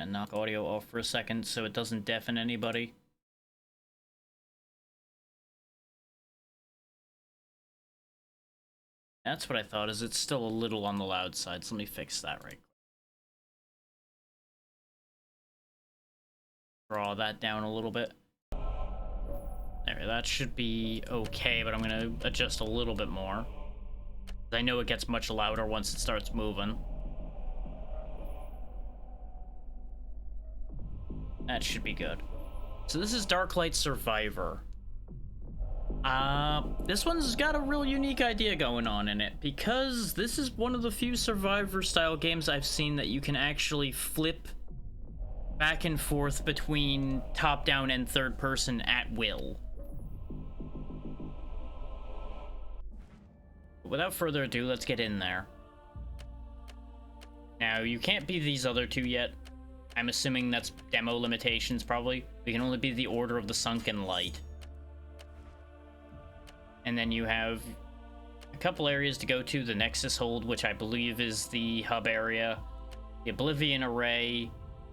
And knock audio off for a second so it doesn't deafen anybody. That's what I thought, is it's still a little on the loud side, so let me fix that right quick. Draw that down a little bit. There, that should be okay, but I'm gonna adjust a little bit more. I know it gets much louder once it starts moving. That should be good. So this is Darklight Survivor. This one's got a real unique idea going on in it, because this is one of the few Survivor-style games I've seen that you can actually flip back and forth between top-down and third-person at will. Without further ado, let's get in there. Now, you can't be these other two yet. I'm assuming that's demo limitations, probably. We can only be the Order of the Sunken Light. And then you have a couple areas to go to. The Nexus Hold, which I believe is the hub area. The Oblivion Array,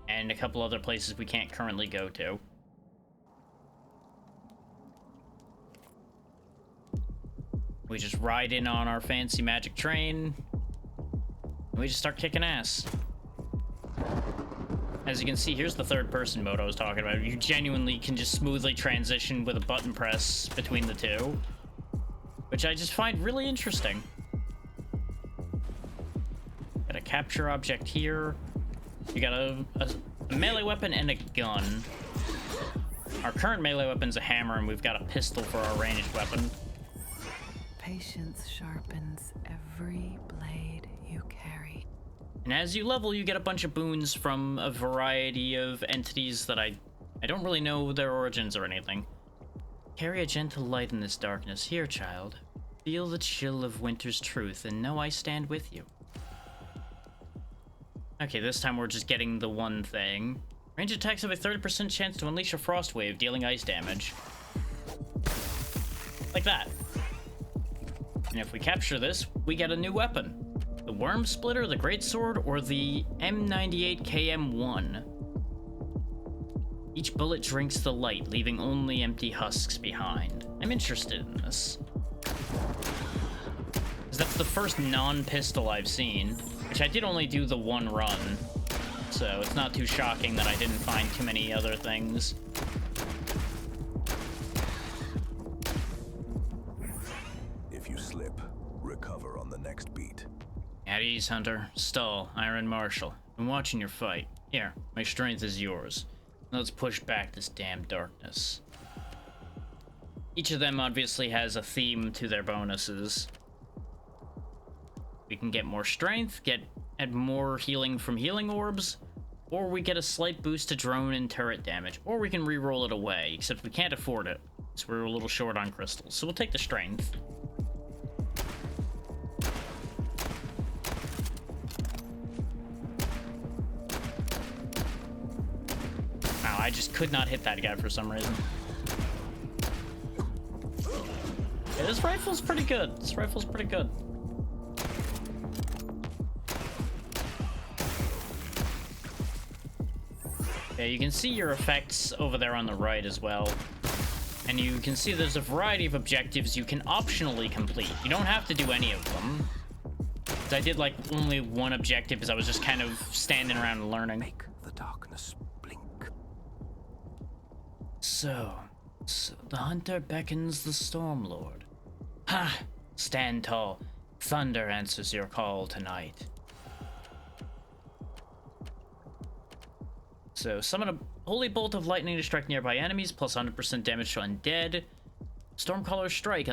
and a couple other places we can't currently go to. We just ride in on our fancy magic train, and we just start kicking ass. As you can see, here's the third-person mode I was talking about. You genuinely can just smoothly transition with a button press between the two, which I just find really interesting. Got a capture object here. You got a melee weapon and a gun. Our current melee weapon's a hammer, and we've got a pistol for our ranged weapon. Patience sharpens every blade you carry. And as you level, you get a bunch of boons from a variety of entities that I don't really know their origins or anything. Carry a gentle light in this darkness. Here, child. Feel the chill of winter's truth, and know I stand with you. Okay, this time we're just getting the one thing. Range attacks have a 30% chance to unleash a frost wave, dealing ice damage. Like that. And if we capture this, we get a new weapon. The Worm Splitter, the Greatsword, or the M98KM1. Each bullet drinks the light, leaving only empty husks behind. I'm interested in this. Because that's the first non-pistol I've seen, which I did only do the one run. So it's not too shocking that I didn't find too many other things. Recover on the next beat. At ease, Hunter. Stall, Iron Marshal. Been watching your fight. Here, my strength is yours. Let's push back this damn darkness. Each of them obviously has a theme to their bonuses. We can get more strength, add more healing from healing orbs, or we get a slight boost to drone and turret damage, or we can re-roll it away, except we can't afford it, so we're a little short on crystals. So we'll take the strength. Wow, I just could not hit that guy for some reason. Yeah, this rifle's pretty good. This rifle's pretty good. Yeah, you can see your effects over there on the right as well. And you can see there's a variety of objectives you can optionally complete. You don't have to do any of them. I did like only one objective because I was just kind of standing around and learning. Make the darkness blink. So the hunter beckons the Stormlord. Ha! Stand tall. Thunder answers your call tonight. So summon a holy bolt of lightning to strike nearby enemies, plus 100% damage to undead. Stormcaller strike.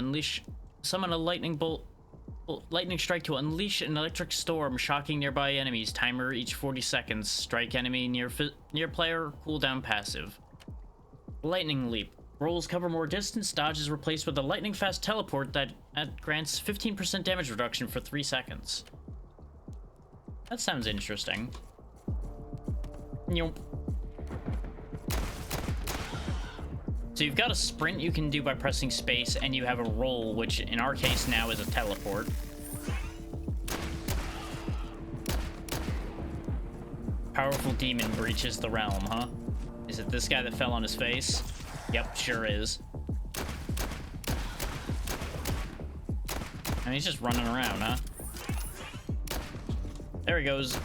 Summon a lightning strike to unleash an electric storm, shocking nearby enemies. Timer each 40 seconds. Strike enemy near player. Cooldown passive. Lightning leap. Rolls cover more distance. Dodge is replaced with a lightning fast teleport that grants 15% damage reduction for 3 seconds. That sounds interesting. Nope. So you've got a sprint you can do by pressing space, and you have a roll, which in our case now is a teleport. Powerful demon breaches the realm, huh? Is it this guy that fell on his face? Yep, sure is. And he's just running around, huh? There he goes.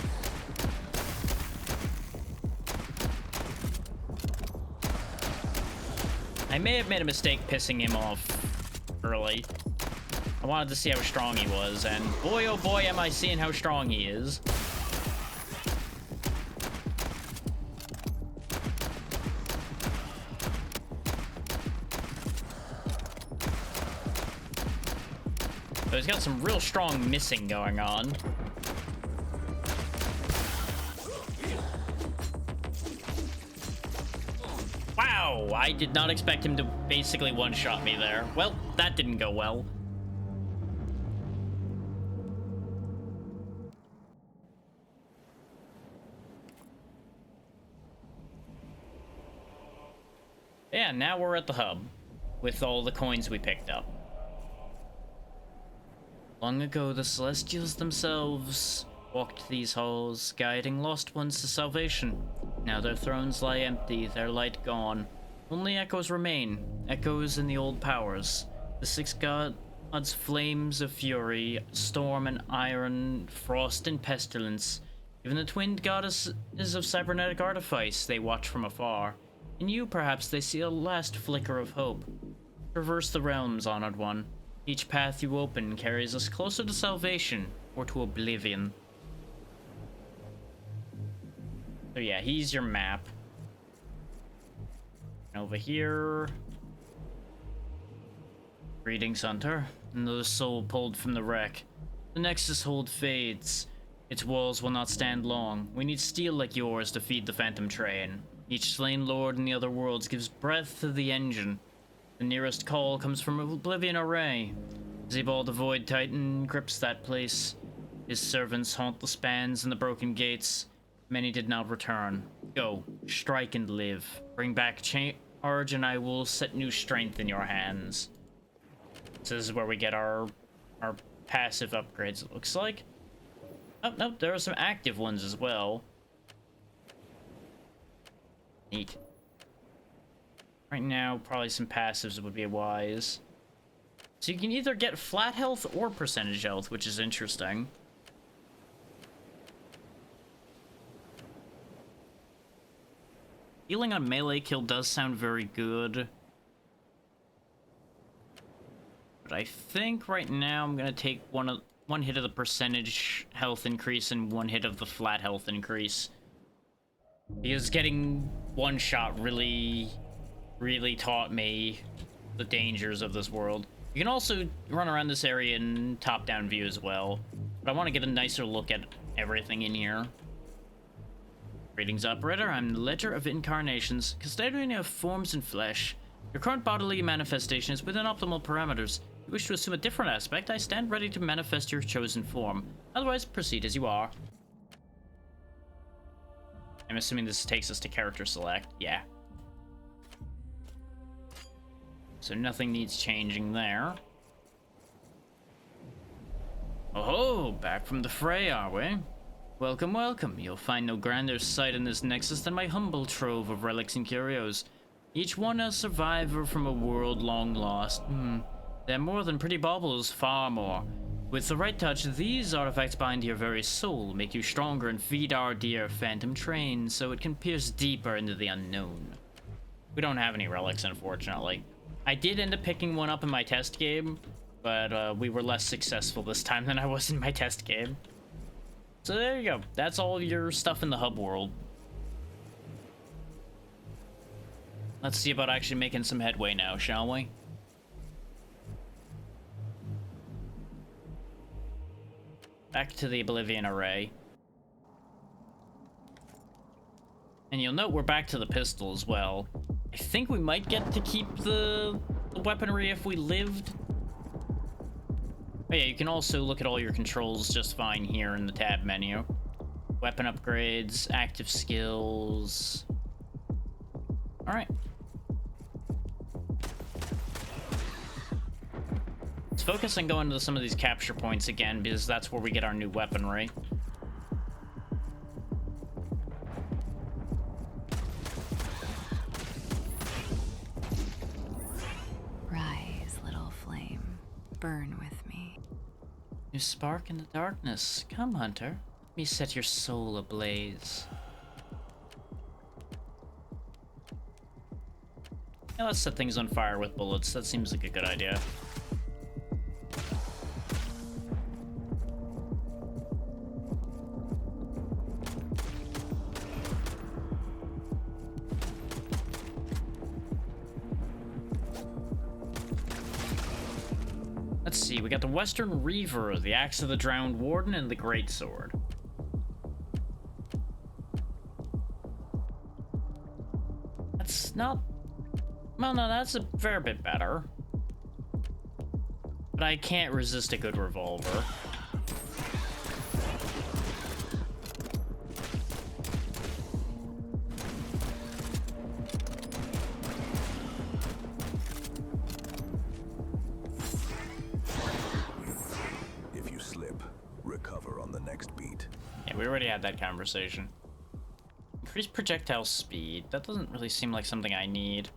I may have made a mistake pissing him off early. I wanted to see how strong he was, and boy oh boy am I seeing how strong he is. So he's got some real strong missing going on. Wow, I did not expect him to basically one-shot me there. Well, that didn't go well. Yeah, now we're at the hub with all the coins we picked up. Long ago, the Celestials themselves walked these halls, guiding lost ones to salvation. Now their thrones lie empty, their light gone. Only echoes remain, echoes in the old powers. The six gods, flames of fury, storm and iron, frost and pestilence. Even the twinned goddesses of cybernetic artifice they watch from afar. In you, perhaps, they see a last flicker of hope. Traverse the realms, honored one. Each path you open carries us closer to salvation or to oblivion. So yeah, he's your map. And over here... Greetings, Hunter. Another soul pulled from the wreck. The Nexus hold fades. Its walls will not stand long. We need steel like yours to feed the Phantom train. Each slain lord in the other worlds gives breath to the engine. The nearest call comes from Oblivion Array. Zebald the Void Titan grips that place. His servants haunt the spans and the broken gates. Many did not return. Go, strike and live. Bring back charge and I will set new strength in your hands. So this is where we get our passive upgrades, it looks like. Oh, no, there are some active ones as well. Neat. Right now, probably some passives would be wise. So you can either get flat health or percentage health, which is interesting. Healing on melee kill does sound very good. But I think right now I'm gonna take one hit of the percentage health increase and one hit of the flat health increase. Because getting one shot really taught me the dangers of this world. You can also run around this area in top-down view as well, but I want to get a nicer look at everything in here. Greetings, Operator. I'm the Ledger of Incarnations, custodian of forms and flesh. Your current bodily manifestation is within optimal parameters. If you wish to assume a different aspect, I stand ready to manifest your chosen form. Otherwise, proceed as you are. I'm assuming this takes us to character select. Yeah. So nothing needs changing there. Oh, back from the fray, are we? Welcome, welcome. You'll find no grander sight in this nexus than my humble trove of relics and curios. Each one a survivor from a world long lost. They're more than pretty baubles, far more. With the right touch, these artifacts bind your very soul, make you stronger, and feed our dear Phantom train so it can pierce deeper into the unknown. We don't have any relics, unfortunately. I did end up picking one up in my test game, but we were less successful this time than I was in my test game. So there you go. That's all your stuff in the hub world. Let's see about actually making some headway now, shall we? Back to the Oblivion Array. And you'll note we're back to the pistol as well. I think we might get to keep the weaponry if we lived. Oh yeah, you can also look at all your controls just fine here in the tab menu. Weapon upgrades, active skills. Alright. Let's focus on going to some of these capture points again, because that's where we get our new weaponry. burn with me. You spark in the darkness. Come, Hunter. Let me set your soul ablaze. Yeah, let's set things on fire with bullets. That seems like a good idea. Let's see, we got the Western Reaver, the Axe of the Drowned Warden, and the Great Sword. That's not... Well, no, that's a fair bit better. But I can't resist a good revolver. If you slip, recover on the next beat. Yeah, we already had that conversation. Increased projectile speed. That doesn't really seem like something I need.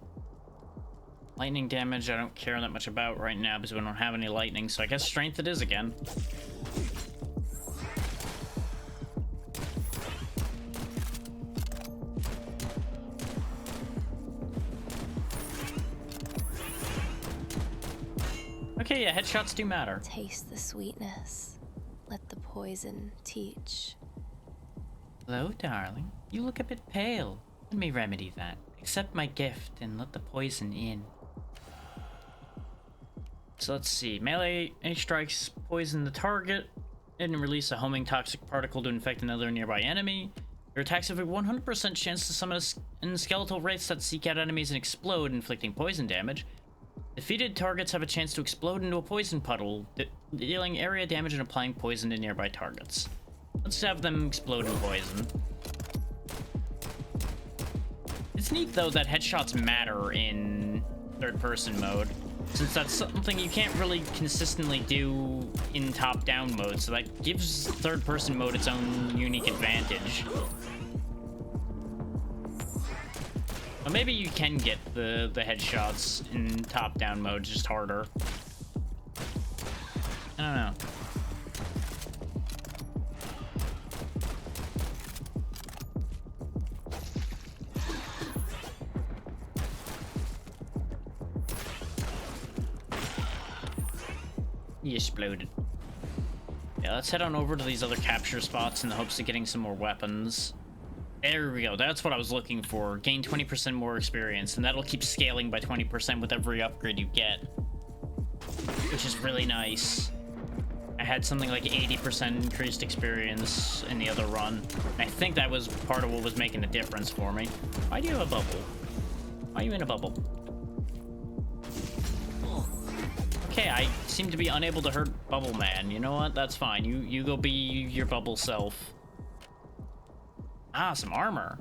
Lightning damage, I don't care that much about right now because we don't have any lightning, so I guess strength it is again. Okay, yeah, headshots do matter. Taste the sweetness. Let the poison teach. Hello, darling. You look a bit pale. Let me remedy that. Accept my gift and let the poison in. So let's see. Melee strikes poison the target and release a homing toxic particle to infect another nearby enemy. Your attacks have a 100% chance to summon skeletal wraiths that seek out enemies and explode, inflicting poison damage. Defeated targets have a chance to explode into a poison puddle, dealing area damage and applying poison to nearby targets. Let's have them explode in poison. It's neat, though, that headshots matter in third-person mode, since that's something you can't really consistently do in top-down mode, so that gives third-person mode its own unique advantage. Well, maybe you can get the headshots in top-down mode, just harder. I don't know. He exploded. Yeah, let's head on over to these other capture spots in the hopes of getting some more weapons. There we go. That's what I was looking for. Gain 20% more experience, and that'll keep scaling by 20% with every upgrade you get, which is really nice. I had something like 80% increased experience in the other run, and I think that was part of what was making the difference for me. Why do you have a bubble? Why are you in a bubble? Okay, I seem to be unable to hurt Bubble Man. You know what? That's fine. You go be your bubble self. Ah, some armor.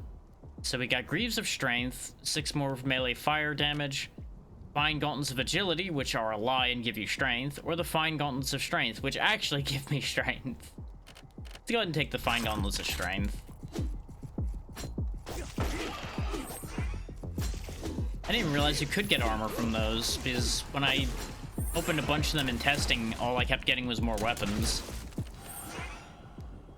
So we got Greaves of Strength, 6 more melee fire damage, Fine Gauntlets of Agility, which are a lie and give you strength, or the Fine Gauntlets of Strength, which actually give me strength. Let's go ahead and take the Fine Gauntlets of Strength. I didn't even realize you could get armor from those, because when I opened a bunch of them in testing, all I kept getting was more weapons.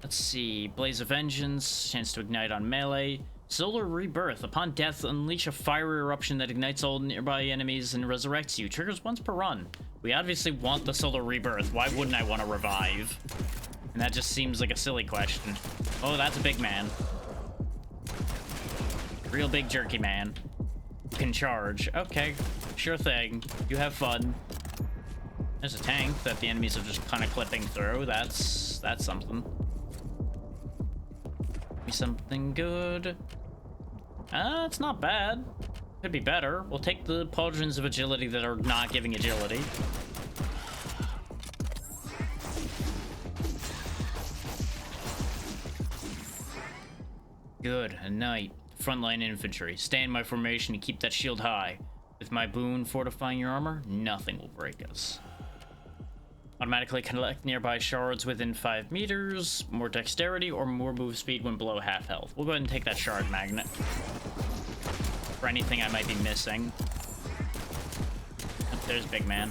Let's see. Blaze of Vengeance, chance to ignite on melee. Solar Rebirth. Upon death, unleash a fiery eruption that ignites all nearby enemies and resurrects you. Triggers once per run. We obviously want the Solar Rebirth. Why wouldn't I want to revive? And that just seems like a silly question. Oh, that's a big man. Real big jerky man. Can charge. Okay, sure thing. You have fun. There's a tank that the enemies are just kind of clipping through. That's something. Be something good. It's not bad. Could be better. We'll take the Pauldrons of Agility that are not giving agility. Good. A knight. Frontline infantry. Stay in my formation and keep that shield high. With my boon fortifying your armor, nothing will break us. Automatically collect nearby shards within 5 meters, more dexterity, or more move speed when below half health. We'll go ahead and take that shard magnet for anything I might be missing. Oh, there's Big Man.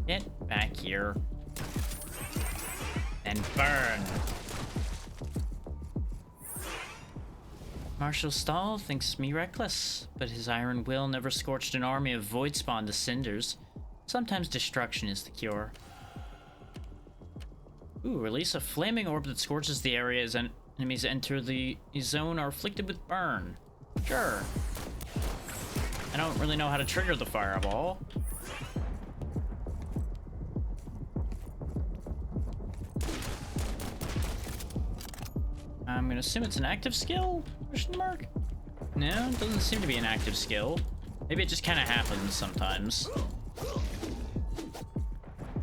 Get back here. And burn. Marshal Stahl thinks me reckless, but his iron will never scorched an army of void spawn to cinders. Sometimes destruction is the cure. Ooh, release a flaming orb that scorches the area as enemies enter the zone are afflicted with burn. Sure. I don't really know how to trigger the fireball. I'm gonna assume it's an active skill? Question mark? No, it doesn't seem to be an active skill. Maybe it just kind of happens sometimes.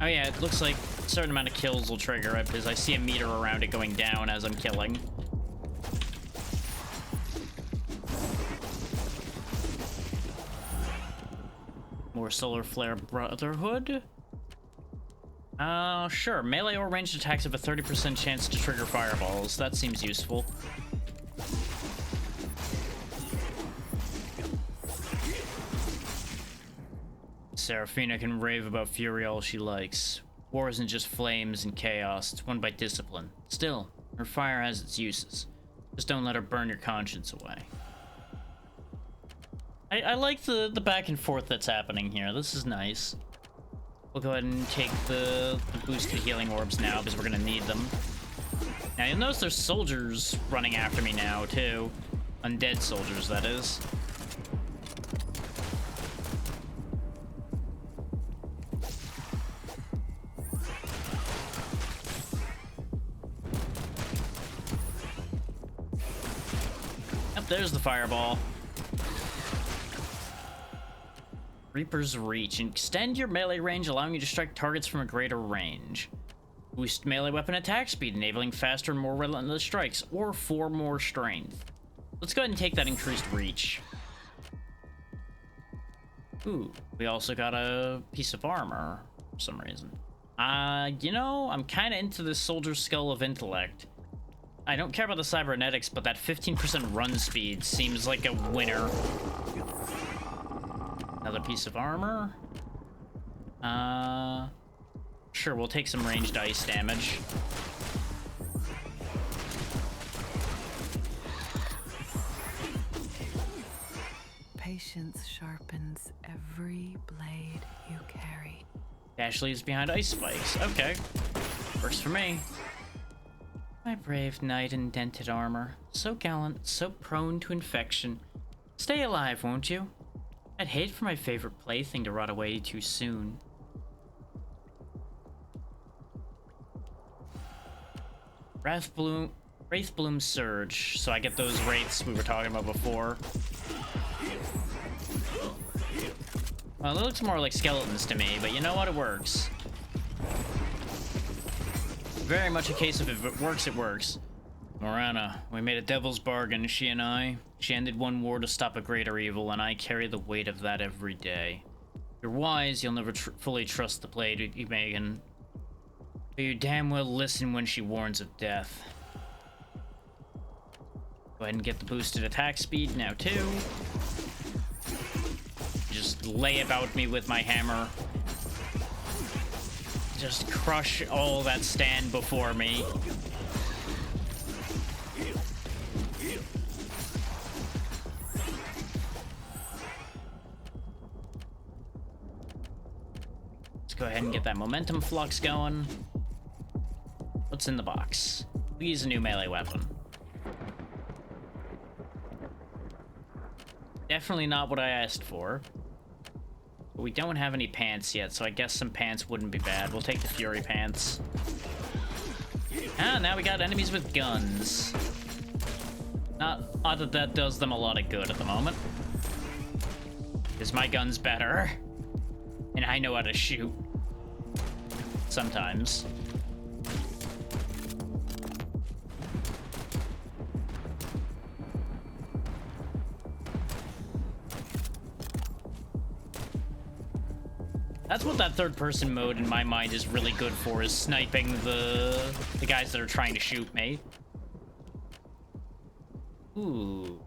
Oh yeah, it looks like a certain amount of kills will trigger it because I see a meter around it going down as I'm killing. More Solar Flare Brotherhood? Sure. Melee or ranged attacks have a 30% chance to trigger fireballs. That seems useful. Seraphina can rave about fury all she likes. War isn't just flames and chaos, it's won by discipline. Still, her fire has its uses. Just don't let her burn your conscience away. I like the back and forth that's happening here. This is nice. We'll go ahead and take the boosted healing orbs now because we're gonna need them. Now you'll notice there's soldiers running after me now too. Undead soldiers, that is. Yep, there's the fireball. Reaper's Reach. Extend your melee range, allowing you to strike targets from a greater range. Boost melee weapon attack speed, enabling faster and more relentless strikes, or 4 more strength. Let's go ahead and take that increased reach. Ooh, we also got a piece of armor for some reason. You know, I'm kind of into this Soldier's Skull of Intellect. I don't care about the cybernetics, but that 15% run speed seems like a winner. Another piece of armor. Sure, we'll take some ranged ice damage. Patience sharpens every blade you carry. Dash leaves behind ice spikes. Okay. Works for me. My brave knight in dented armor. So gallant, so prone to infection. Stay alive, won't you? I'd hate for my favorite plaything to rot away too soon. Wraithbloom Surge, so I get those wraiths we were talking about before. Well, it looks more like skeletons to me, but you know what? It works. Very much a case of if it works, it works. Morana, we made a devil's bargain, she and I. She ended one war to stop a greater evil, and I carry the weight of that every day. You're wise, you'll never fully trust the blade you Megan. But you damn well listen when she warns of death. Go ahead and get the boosted attack speed now, too. Just lay about me with my hammer. Just crush all that stand before me. Let's go ahead and get that momentum flux going. What's in the box? We use a new melee weapon. Definitely not what I asked for. But we don't have any pants yet, so I guess some pants wouldn't be bad. We'll take the Fury Pants. Ah, now we got enemies with guns. Not that that does them a lot of good at the moment. Because my gun's better. And I know how to shoot. Sometimes. That's what that third-person mode in my mind is really good for, is sniping the guys that are trying to shoot me. Ooh.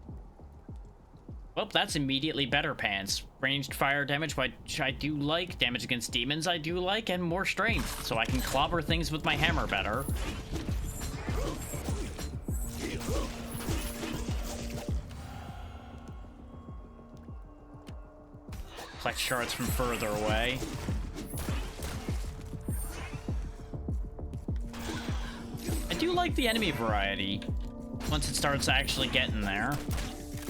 Well, that's immediately better pants. Ranged fire damage, which I do like. Damage against demons, I do like. And more strength, so I can clobber things with my hammer better. Collect shards from further away. I do like the enemy variety once it starts actually getting there.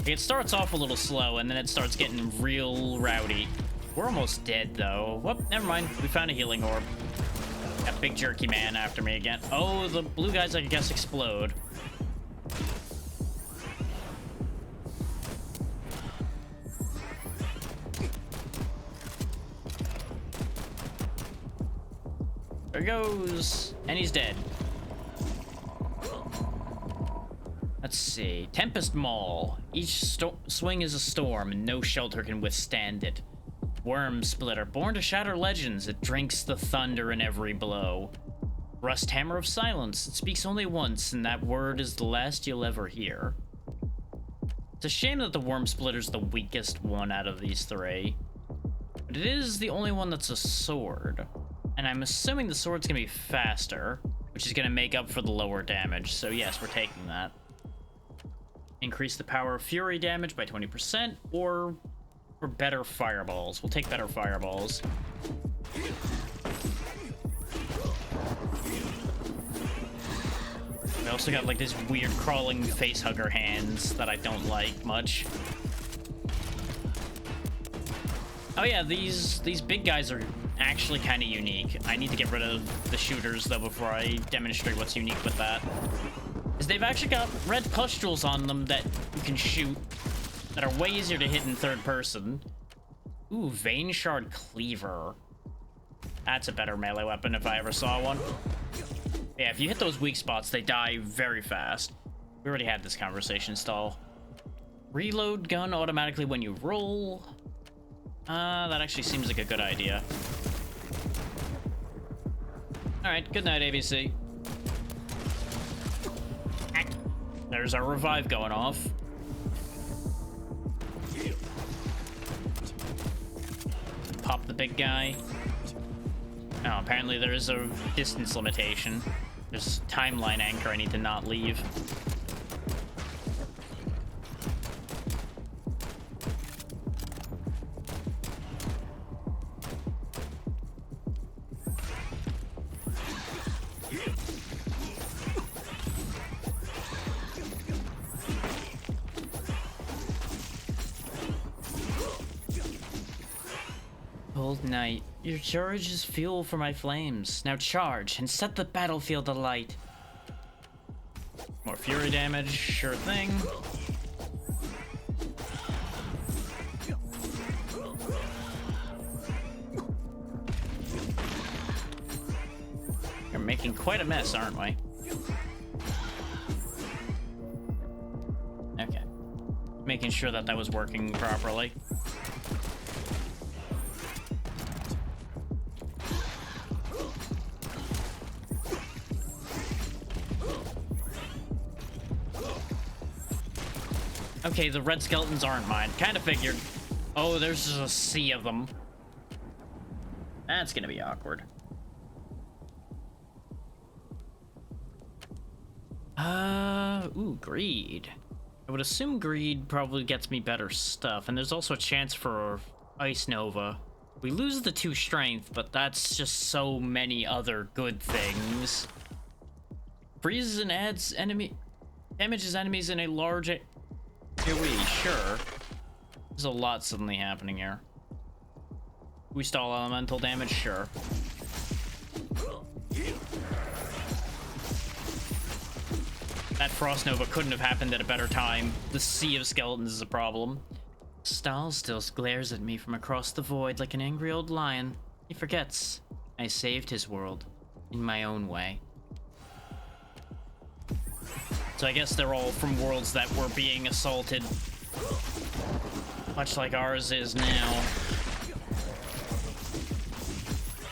It starts off a little slow, and then it starts getting real rowdy. We're almost dead, though. Whoop, never mind. We found a healing orb. That big jerky man after me again. Oh, the blue guys, I guess, explode. There he goes. And he's dead. Let's see. Tempest Maul. Each swing is a storm, and no shelter can withstand it. Worm Splitter. Born to shatter legends, it drinks the thunder in every blow. Rust Hammer of Silence. It speaks only once, and that word is the last you'll ever hear. It's a shame that the Worm Splitter's the weakest one out of these three. But it is the only one that's a sword. And I'm assuming the sword's gonna be faster, which is gonna make up for the lower damage. So yes, we're taking that. Increase the power of fury damage by 20%, or for better fireballs. We'll take better fireballs. We also got like this weird crawling face hugger hands that I don't like much. Oh yeah, these big guys are actually kind of unique. I need to get rid of the shooters though before I demonstrate what's unique with that. Is they've actually got red pustules on them that you can shoot that are way easier to hit in third person. Ooh, Vein Shard Cleaver. That's a better melee weapon if I ever saw one. Yeah, if you hit those weak spots, they die very fast. We already had this conversation, Stall. Reload gun automatically when you roll. That actually seems like a good idea. Alright, good night, ABC. There's our revive going off. Pop the big guy. Oh, apparently there is a distance limitation. There's a timeline anchor I need to not leave. Cold night. Your charge is fuel for my flames. Now charge and set the battlefield alight. More fury damage, sure thing. We're making quite a mess, aren't we? Okay. Making sure that that was working properly. Okay, the red skeletons aren't mine. Kind of figured. Oh, there's just a sea of them. That's gonna be awkward. Ooh, greed. I would assume greed probably gets me better stuff, and there's also a chance for Ice Nova. We lose the 2 strength, but that's just so many other good things. Freezes and adds enemy... damages enemies in a large... AoE, sure. There's a lot suddenly happening here. We stall elemental damage, sure. That Frost Nova couldn't have happened at a better time. The sea of skeletons is a problem. Stahl still glares at me from across the void like an angry old lion. He forgets I saved his world in my own way. So I guess they're all from worlds that were being assaulted, much like ours is now.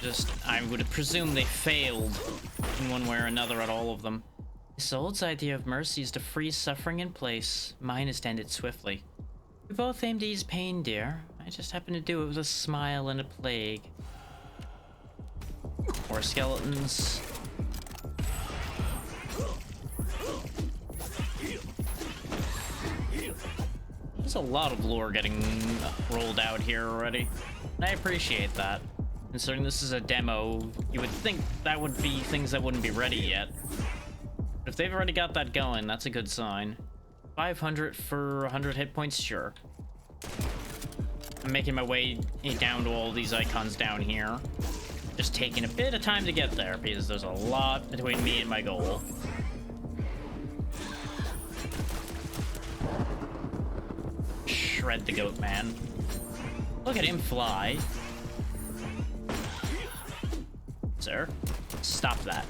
Just, I would presume they failed in one way or another at all of them. Isolde's idea of mercy is to freeze suffering in place. Mine is to end it swiftly. We both aim to ease pain, dear. I just happen to do it with a smile and a plague. More skeletons. There's a lot of lore getting rolled out here already. And I appreciate that. Considering this is a demo, you would think that would be things that wouldn't be ready yet. But if they've already got that going, that's a good sign. 500 for 100 hit points, sure. I'm making my way down to all these icons down here. Just taking a bit of time to get there because there's a lot between me and my goal. Shred the goat man. Look at him fly. Sir, stop that.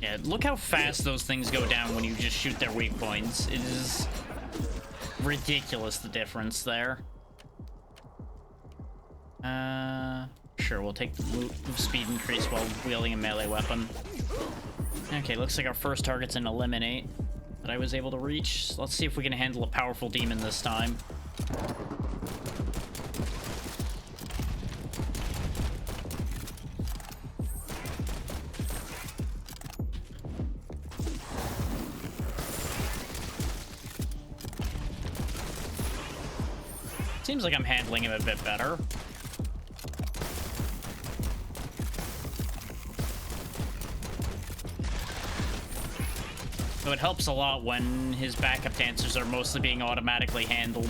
Yeah, look how fast those things go down when you just shoot their weak points. It is ridiculous, the difference there. Sure, we'll take the move speed increase while wielding a melee weapon. Okay, looks like our first target's an eliminate that I was able to reach. Let's see if we can handle a powerful demon this time. Seems like I'm handling him a bit better. So it helps a lot when his backup dancers are mostly being automatically handled.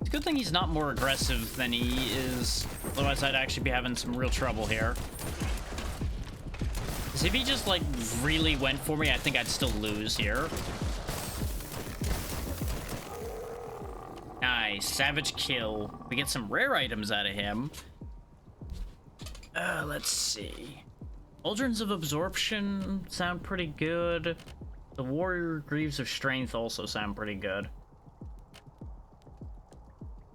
It's a good thing he's not more aggressive than he is. Otherwise, I'd actually be having some real trouble here. Because if he just, like, really went for me, I think I'd still lose here. Nice. Savage kill. We get some rare items out of him. Let's see. Cauldrons of Absorption sound pretty good. The Warrior Greaves of Strength also sound pretty good.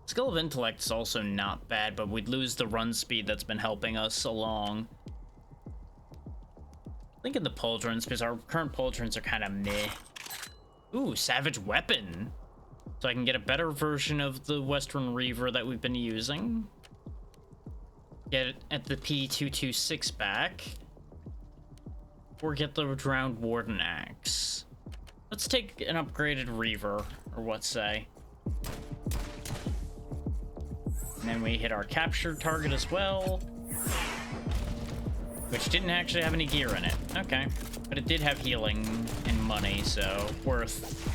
Skull of Intellect is also not bad, but we'd lose the run speed that's been helping us along. Thinking the pauldrons, because our current pauldrons are kind of meh. Ooh, Savage Weapon. So I can get a better version of the Western Reaver that we've been using. Get it at the P226 back. Or get the Drowned Warden Axe. Let's take an upgraded Reaver, or what say. And then we hit our captured target as well. Which didn't actually have any gear in it. Okay. But it did have healing and money, so worth.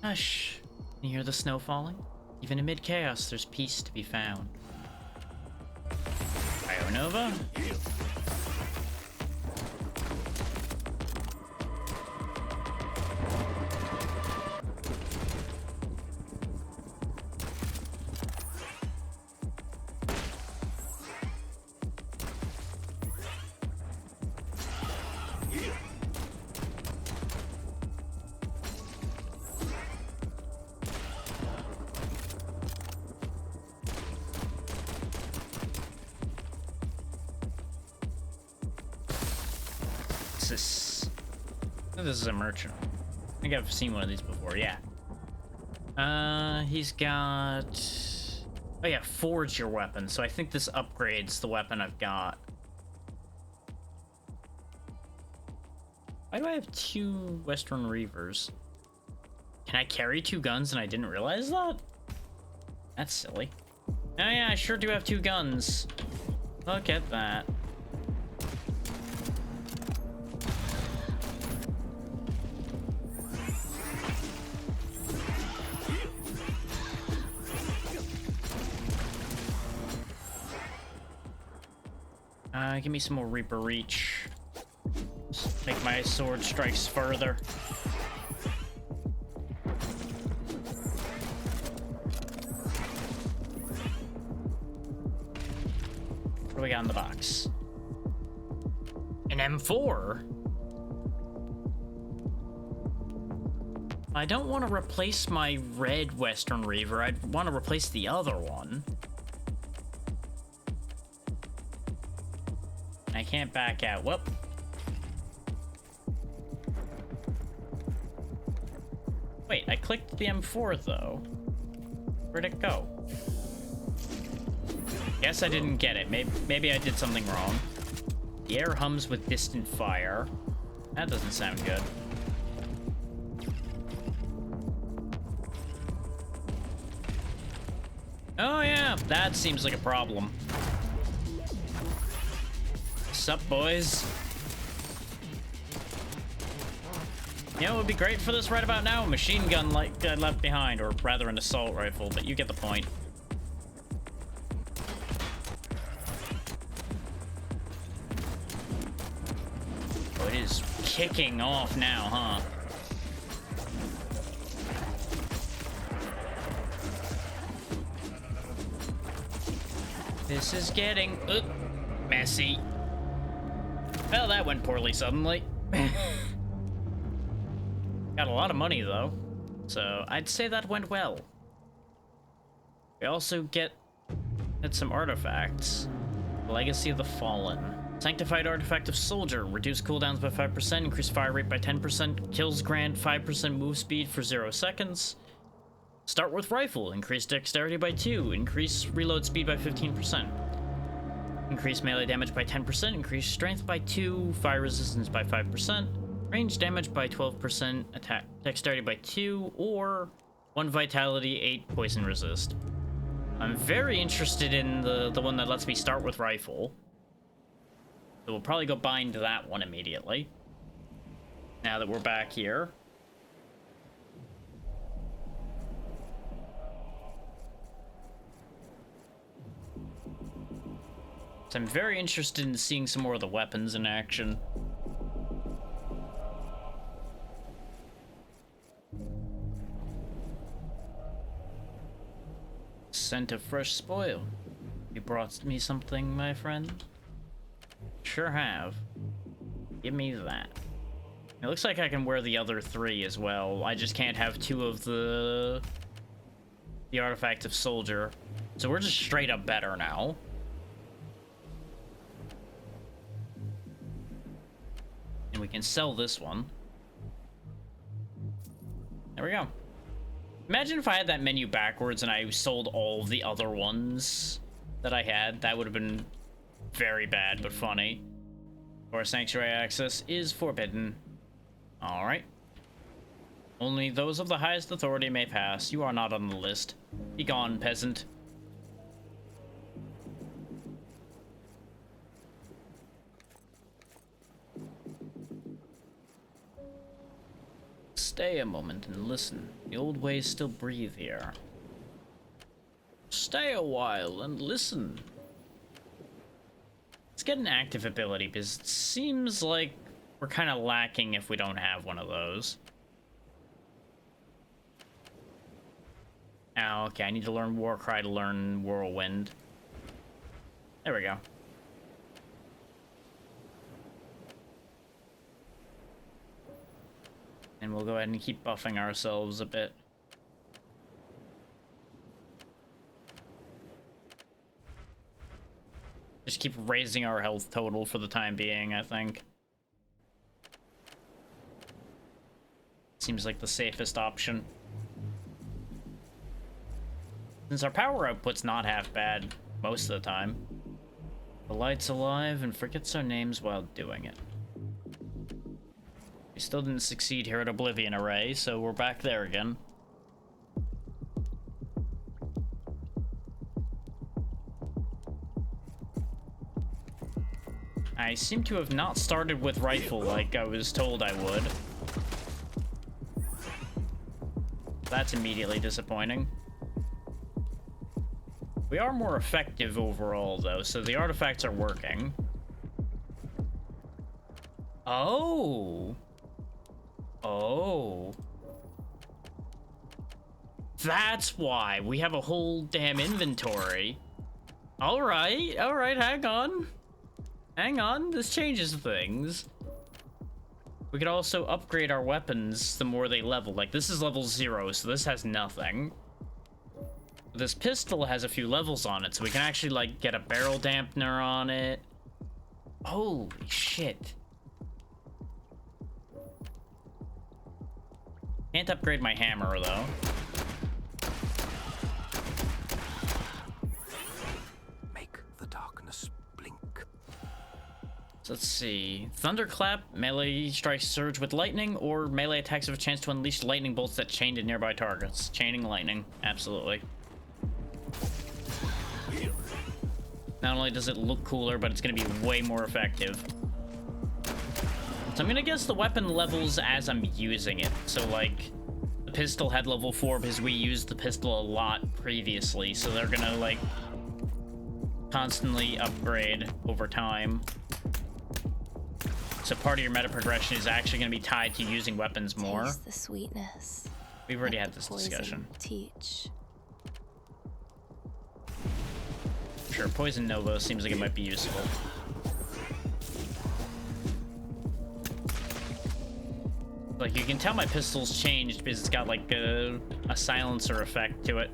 Hush. You hear the snow falling? Even amid chaos, there's peace to be found. Ionova? This is a merchant. I think I've seen one of these before, yeah. He's got... Oh yeah, forge your weapon. So I think this upgrades the weapon I've got. Why do I have 2 Western Reavers? Can I carry 2 guns and I didn't realize that? That's silly. Oh yeah, I sure do have 2 guns. Look at that. Give me some more Reaper Reach. Just make my sword strikes further. What do we got in the box? An M4? I don't want to replace my red Western Reaver. I'd want to replace the other one. I can't back out. Whoop. Wait, I clicked the M4 though. Where'd it go? Guess I didn't get it. Maybe I did something wrong. The air hums with distant fire. That doesn't sound good. Oh yeah, that seems like a problem. Sup, boys? You know, it would be great for this right about now. A machine gun like left behind, or rather an assault rifle, but you get the point. Oh, it is kicking off now, huh? This is getting messy. Well, that went poorly suddenly. Got a lot of money, though. So, I'd say that went well. We also get some artifacts. Legacy of the Fallen. Sanctified Artifact of Soldier. Reduce cooldowns by 5%, increase fire rate by 10%, kills grant 5% move speed for 0 seconds. Start with Rifle. Increase dexterity by 2, increase reload speed by 15%. Increase melee damage by 10%, increase strength by 2, fire resistance by 5%, range damage by 12%, attack dexterity by 2, or 1 vitality, 8 poison resist. I'm very interested in the one that lets me start with Rifle. So we'll probably go bind that one immediately. Now that we're back here. So I'm very interested in seeing some more of the weapons in action. Scent of fresh spoil. You brought me something, my friend? Sure have. Give me that. It looks like I can wear the other 3 as well. I just can't have 2 of the Artifact of Soldier. So we're just straight up better now. And we can sell this one. There we go. Imagine if I had that menu backwards and I sold all the other ones that I had. That would have been very bad, but funny. Or Sanctuary access is forbidden. Alright. Only those of the highest authority may pass. You are not on the list. Be gone, peasant. Stay a moment and listen. The old ways still breathe here. Stay a while and listen. Let's get an active ability, because it seems like we're kind of lacking if we don't have one of those. Oh, okay, I need to learn Warcry to learn Whirlwind. There we go. And we'll go ahead and keep buffing ourselves a bit. Just keep raising our health total for the time being, I think. Seems like the safest option. Since our power output's not half bad most of the time. The light's alive and forgets our names while doing it. We still didn't succeed here at Oblivion Array, so we're back there again. I seem to have not started with Rifle like I was told I would. That's immediately disappointing. We are more effective overall, though, so the artifacts are working. Oh! Oh. That's why. We have a whole damn inventory. Alright, hang on. Hang on, this changes things. We could also upgrade our weapons the more they level. Like, this is level 0, so this has nothing. This pistol has a few levels on it, so we can actually, like, get a barrel dampener on it. Holy shit. Can't upgrade my hammer, though. Make the darkness blink. So let's see. Thunderclap, melee strikes surge with lightning, or melee attacks have a chance to unleash lightning bolts that chain to nearby targets. Chaining lightning, absolutely. Not only does it look cooler, but it's going to be way more effective. So I'm going to guess the weapon levels as I'm using it. So, like, the pistol had level 4 because we used the pistol a lot previously. So they're going to, like, constantly upgrade over time. So part of your meta progression is actually going to be tied to using weapons more. Taste the sweetness. We've already Let had the this poison discussion. Teach. Sure, Poison Nova seems like it might be useful. Like, you can tell my pistol's changed because it's got, like, a silencer effect to it.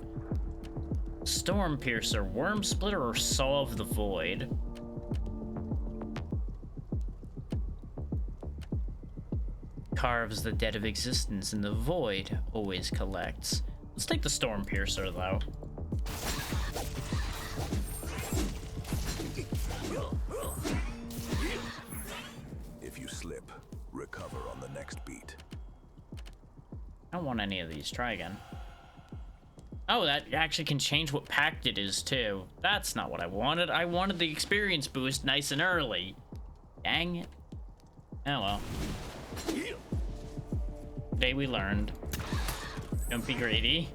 Storm Piercer, Worm Splitter, or Saw of the Void? Carves the dead of existence in the void, always collects. Let's take the Storm Piercer, though. If you slip, recover on the next beat. I don't want any of these. Try again. Oh, that actually can change what pact it is, too. That's not what I wanted. I wanted the experience boost nice and early. Dang it. Oh, well. Today we learned. Don't be greedy.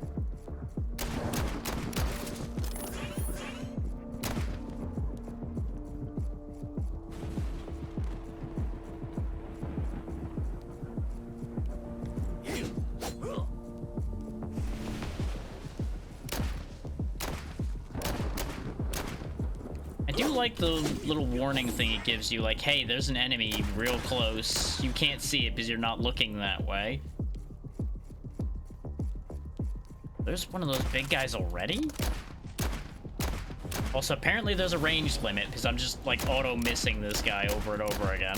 I do like the little warning thing it gives you, like, hey, there's an enemy real close. You can't see it because you're not looking that way. There's one of those big guys already? Also, apparently there's a range limit because I'm just, like, auto-missing this guy over and over again.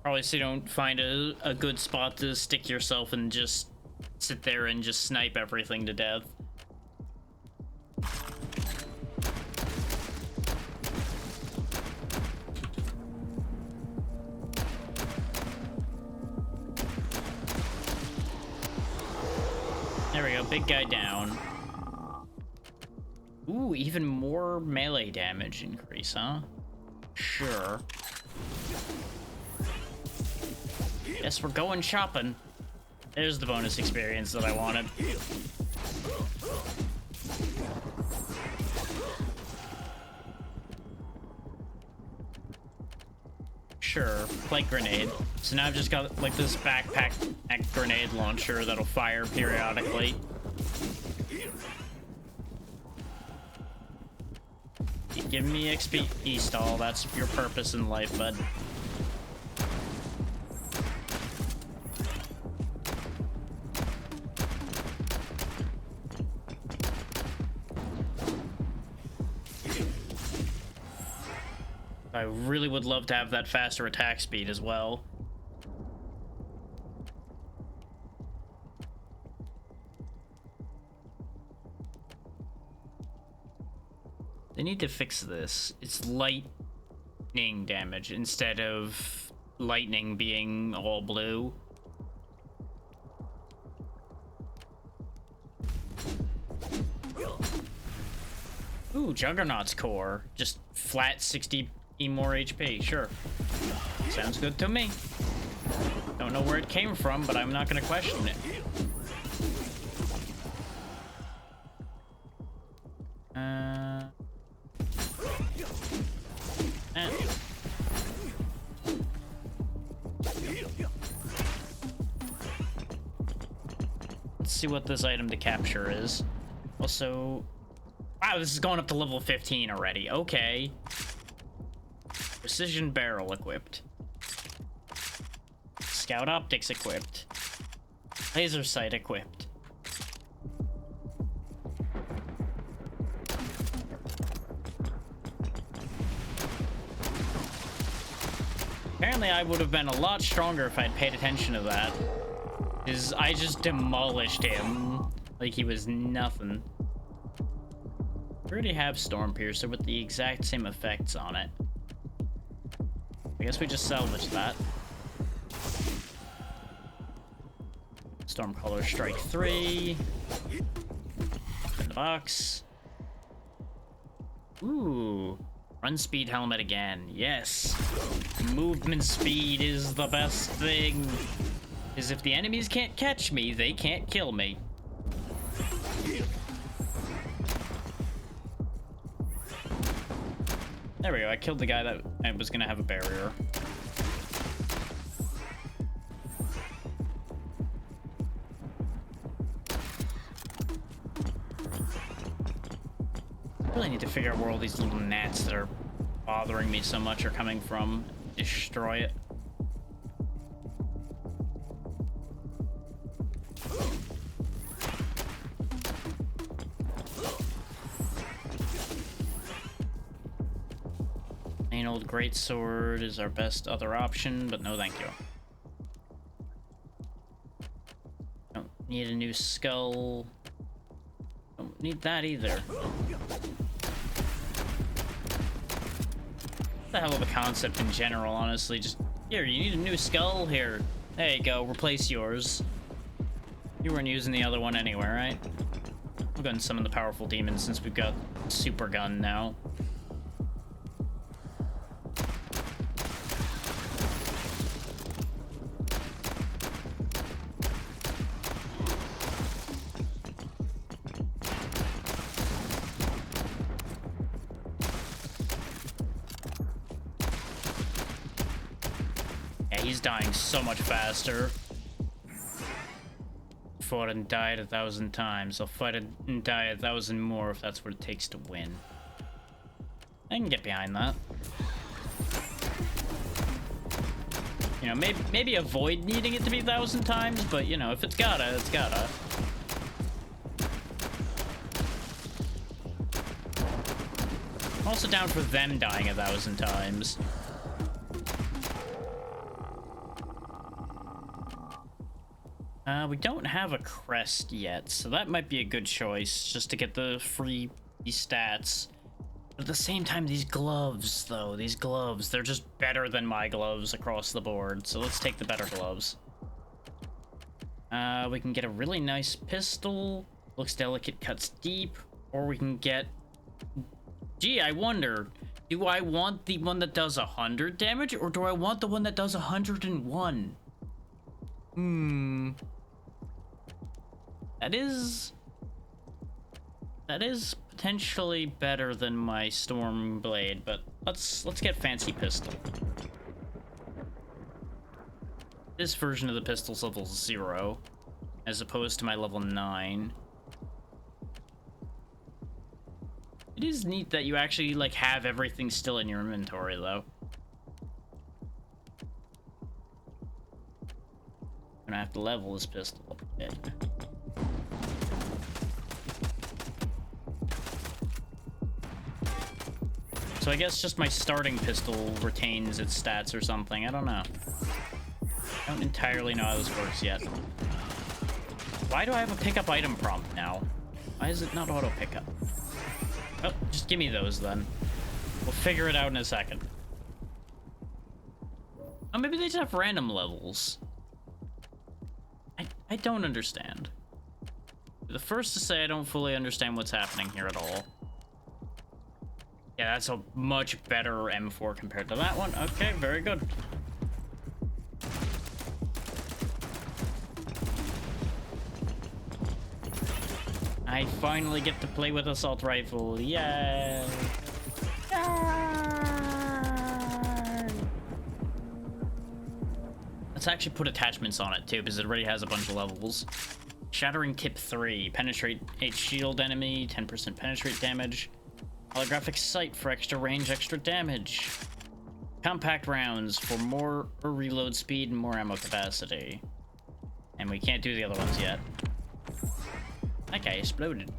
Probably so you don't find a good spot to stick yourself and just sit there and just snipe everything to death. There we go, big guy down. Ooh, even more melee damage increase, huh? Sure. Guess we're going shopping. There's the bonus experience that I wanted. Sure, like grenade. So now I've just got like this backpack grenade launcher that'll fire periodically. You give me XP stall, that's your purpose in life, bud. I really would love to have that faster attack speed as well. They need to fix this. It's lightning damage instead of lightning being all blue. Ooh, Juggernaut's core. Just flat 60 more HP. Sure. Sounds good to me. Don't know where it came from, but I'm not gonna question it. Let's see what this item to capture is. Also, wow, this is going up to level 15 already. Okay. Precision barrel equipped. Scout optics equipped. Laser sight equipped. Apparently I would have been a lot stronger if I'd paid attention to that. Because I just demolished him like he was nothing. We already have Stormpiercer with the exact same effects on it. I guess we just salvage that. Stormcaller Strike 3. In the box. Ooh. Run speed helmet again. Yes. Movement speed is the best thing. Because if the enemies can't catch me, they can't kill me. There we go. I killed the guy that I was gonna have a barrier. I really need to figure out where all these little gnats that are bothering me so much are coming from. Destroy it. Main old greatsword is our best other option, but no thank you. Don't need a new skull. Don't need that either. The hell of a concept in general, honestly. Just here, you need a new skull. Here, there you go. Replace yours. You weren't using the other one anyway, right? We'll go and summon the powerful demons since we've got super gun now. He's dying so much faster. Fought and died 1,000 times. I'll fight and die 1,000 more if that's what it takes to win. I can get behind that. You know, maybe avoid needing it to be 1,000 times, but you know, if it's gotta, it's gotta. I'm also down for them dying 1,000 times. We don't have a crest yet, so that might be a good choice, just to get the free stats. But at the same time, these gloves, though, they're just better than my gloves across the board, so let's take the better gloves. We can get a really nice pistol, looks delicate, cuts deep, or we can get... Gee, I wonder, do I want the one that does 100 damage, or do I want the one that does 101? That is potentially better than my Storm Blade, but let's get fancy pistol. This version of the pistol's level 0, as opposed to my level 9. It is neat that you actually like have everything still in your inventory, though. I'm gonna have to level this pistol up a bit. So I guess just my starting pistol retains its stats or something. I don't know. I don't entirely know how this works yet. Why do I have a pickup item prompt now? Why is it not auto pickup? Oh, just give me those then. We'll figure it out in a second. Oh, maybe they just have random levels. I don't understand. The first to say I don't fully understand what's happening here at all. Yeah, that's a much better M4 compared to that one. Okay, very good. I finally get to play with assault rifle. Yay! Let's actually put attachments on it too, because it already has a bunch of levels. Shattering Tip 3. Penetrate a shield enemy, 10% penetrate damage. Holographic sight for extra range, extra damage. Compact rounds for more reload speed and more ammo capacity. And we can't do the other ones yet. That guy exploded.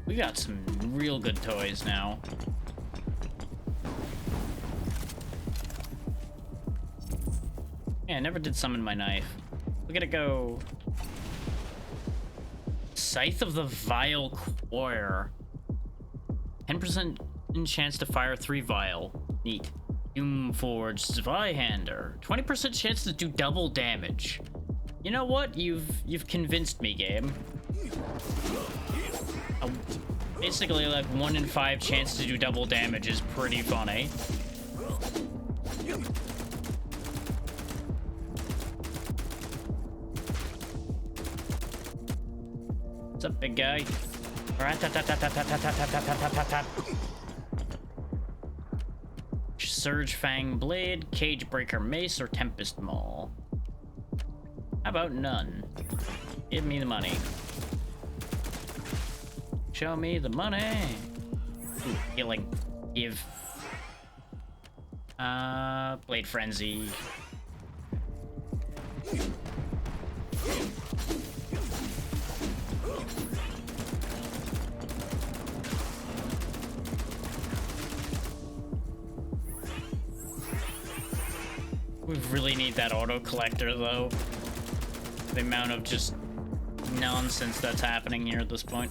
We got some real good toys now. Yeah, I never did summon my knife. We're gonna go... Scythe of the Vile Choir. 10% in chance to fire 3 Vile. Neat. Doomforged Zweihander. 20% chance to do double damage. You know what? You've convinced me, game. Basically, like 1 in 5 chance to do double damage is pretty funny. What's up, big guy? Surge Fang Blade, Cage Breaker Mace, or Tempest Maul? How about none? Give me the money. Show me the money. Ooh, healing. Give. Blade Frenzy. We really need that auto collector though. The amount of just nonsense that's happening here at this point.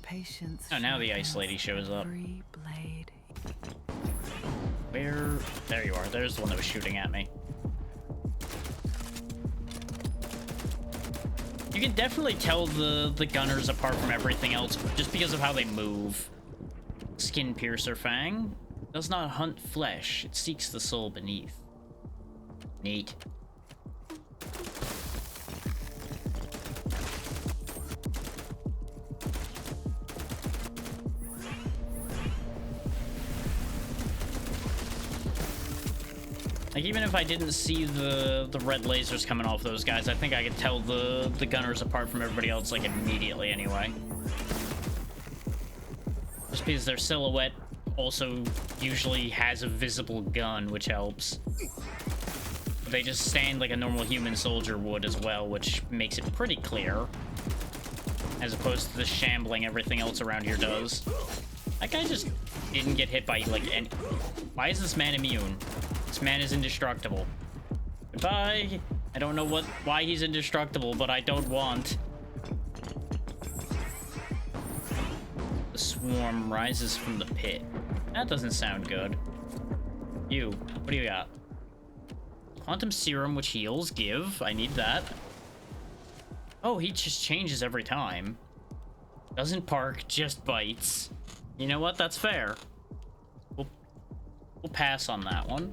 Patience. Oh, now the Ice Lady shows up. Every blade. Where? There you are. There's the one that was shooting at me. You can definitely tell the gunners apart from everything else just because of how they move. Skin Piercer Fang does not hunt flesh. It seeks the soul beneath. Neat. Like, even if I didn't see the red lasers coming off those guys, I think I could tell the gunners apart from everybody else, like, immediately anyway. Just because their silhouette also usually has a visible gun, which helps. But they just stand like a normal human soldier would as well, which makes it pretty clear. As opposed to the shambling everything else around here does. That guy just didn't get hit by, like, any... Why is this man immune? This man is indestructible. Goodbye. I don't know why he's indestructible, but I don't want. The swarm rises from the pit. That doesn't sound good. You, what do you got? Quantum serum, which heals. Give. I need that. Oh, he just changes every time. Doesn't park, just bites. You know what? That's fair. We'll pass on that one.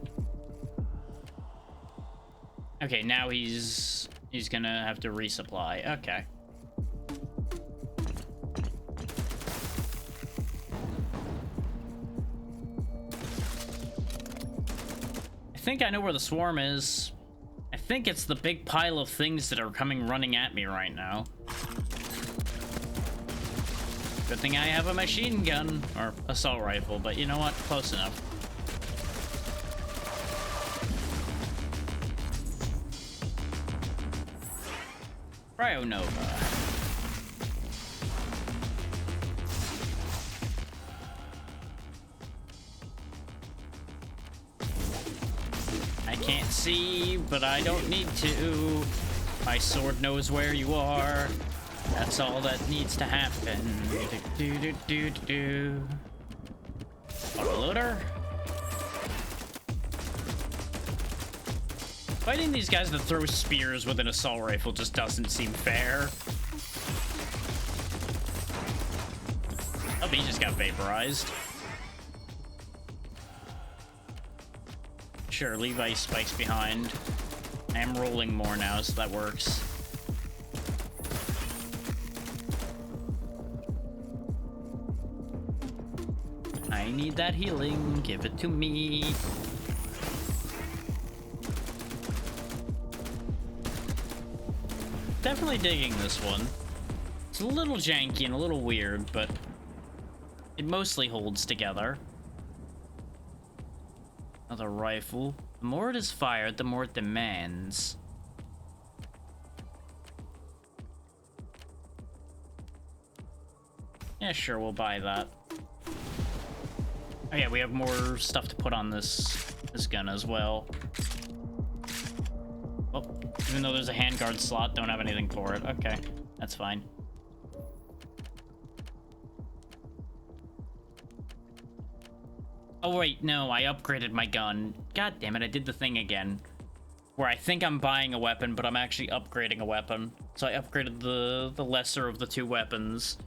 Okay, now he's gonna have to resupply. Okay. I think I know where the swarm is. I think it's the big pile of things that are coming running at me right now. Good thing I have a machine gun or assault rifle, but you know what? Close enough. Cryonova. I can't see, but I don't need to. My sword knows where you are. That's all that needs to happen. Autoloader. Fighting these guys that throw spears with an assault rifle just doesn't seem fair. Oh, he just got vaporized. Sure, leave ice spikes behind. I am rolling more now, so that works. I need that healing. Give it to me. definitely digging this one. It's a little janky and a little weird, but it mostly holds together. Another rifle. The more it is fired, the more it demands. Yeah, sure, we'll buy that. Oh yeah, we have more stuff to put on this gun as well. Oh, even though there's a handguard slot, don't have anything for it. Okay, that's fine. Oh wait, no, I upgraded my gun. God damn it, I did the thing again. Where I think I'm buying a weapon, but I'm actually upgrading a weapon. So I upgraded the lesser of the two weapons.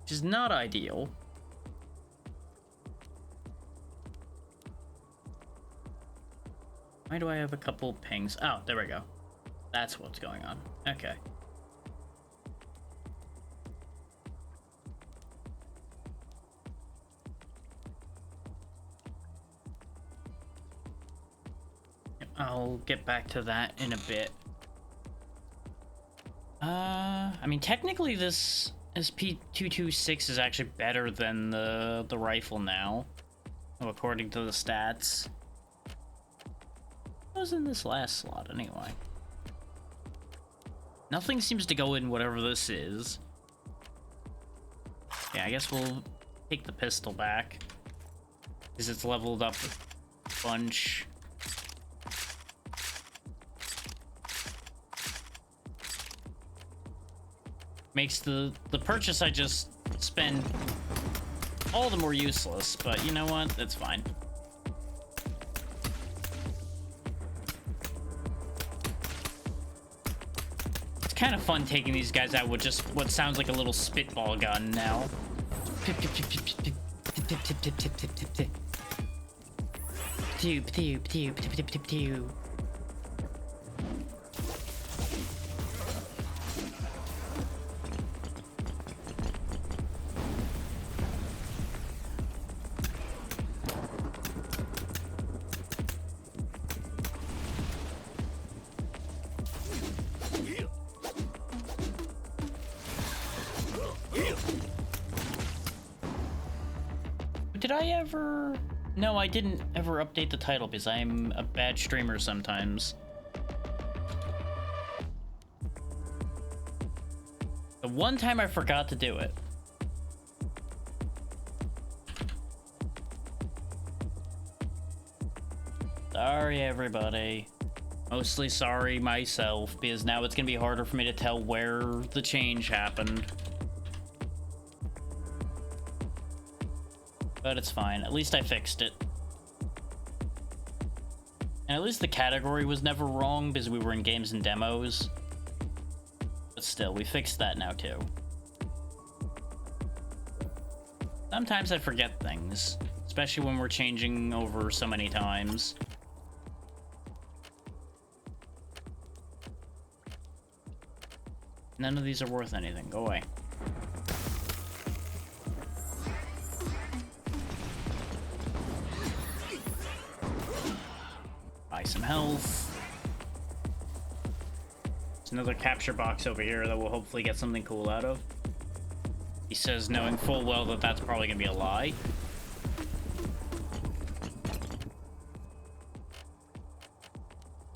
Which is not ideal. Why do I have a couple pings? Oh, there we go. That's what's going on. Okay. I'll get back to that in a bit. I mean, technically this SP226 is actually better than the rifle now. Oh, according to the stats. What was in this last slot anyway? Nothing seems to go in whatever this is. Yeah, I guess we'll take the pistol back. Because it's leveled up a bunch. Makes the purchase I just spent all the more useless, but you know what? That's fine. It's kind of fun taking these guys out with just what sounds like a little spitball gun now. Pew, pew, pew, pew, pew, pew, pew, pew, pew, pew, pew, pew. Pew, pew, pew, pew, pew, pew, pew. Did I ever... No, I didn't ever update the title because I'm a bad streamer sometimes. The one time I forgot to do it. Sorry, everybody. Mostly sorry myself, because now it's gonna be harder for me to tell where the change happened. But it's fine. At least I fixed it. And at least the category was never wrong because we were in games and demos. But still, we fixed that now too. Sometimes I forget things, especially when we're changing over so many times. None of these are worth anything. Go away. Buy some health. There's another capture box over here that we'll hopefully get something cool out of. He says, knowing full well that that's probably gonna be a lie.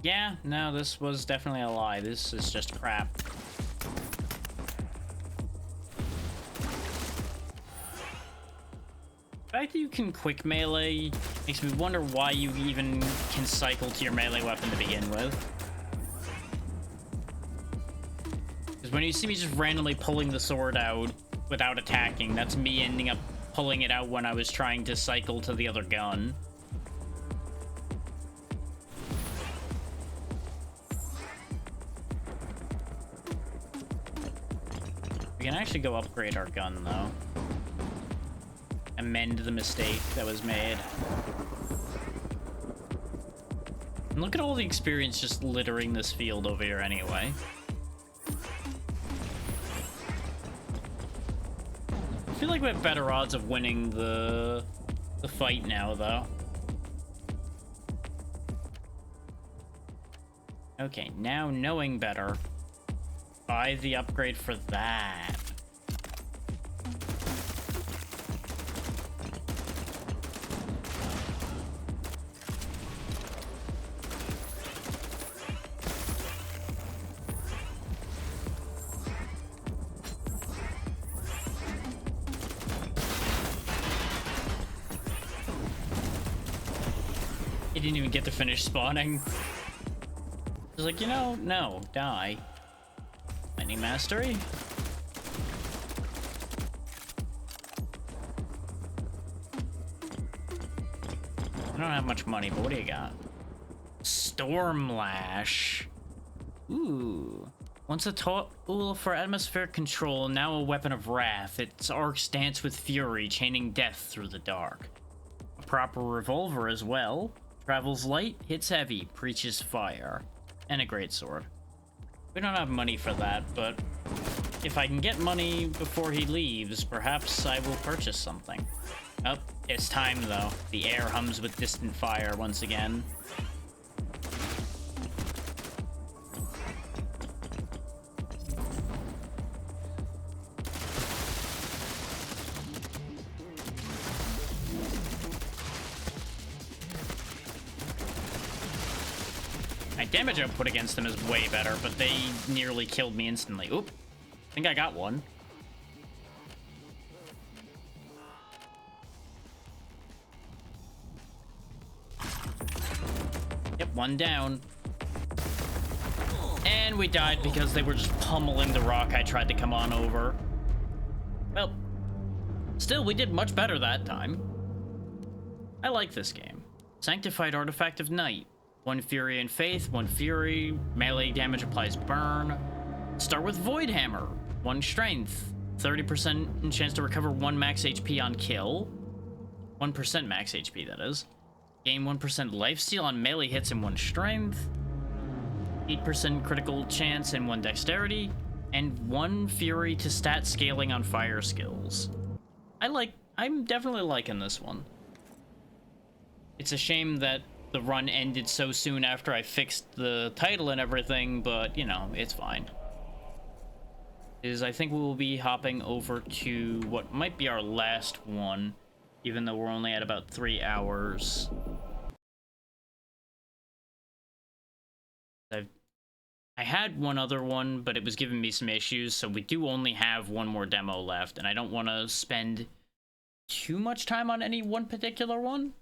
Yeah, no, this was definitely a lie. This is just crap. The fact that you can quick melee makes me wonder why you even can cycle to your melee weapon to begin with. Because when you see me just randomly pulling the sword out without attacking, that's me ending up pulling it out when I was trying to cycle to the other gun. We can actually go upgrade our gun, though. Amend the mistake that was made. And look at all the experience just littering this field over here anyway. I feel like we have better odds of winning the fight now, though. Okay, now knowing better, buy the upgrade for that. He didn't even get to finish spawning. I was like, you know, no, die. Lightning Mastery? I don't have much money, but what do you got? Stormlash. Ooh. Once a tool for atmospheric control, now a weapon of wrath. Its arcs dance with fury, chaining death through the dark. A proper revolver as well. Travels light, hits heavy, preaches fire. And a greatsword. We don't have money for that, but if I can get money before he leaves, perhaps I will purchase something. Oh, it's time though. The air hums with distant fire once again. My damage output against them is way better, but they nearly killed me instantly. Oop. I think I got one. Yep, one down. And we died because they were just pummeling the rock I tried to come on over. Well, still, we did much better that time. I like this game. Sanctified Artifact of Night. 1 Fury and Faith, 1 Fury, melee damage applies burn. Start with Void Hammer, 1 Strength, 30% chance to recover 1 max HP on kill. 1% max HP, that is. Gain 1% lifesteal on melee hits and 1 Strength. 8% critical chance and 1 Dexterity. And 1 Fury to stat scaling on fire skills. I'm definitely liking this one. It's a shame that the run ended so soon after I fixed the title and everything, but, you know, it's fine. I think we will be hopping over to what might be our last one, even though we're only at about 3 hours. I had one other one, but it was giving me some issues, so we do only have one more demo left, and I don't want to spend too much time on any one particular one.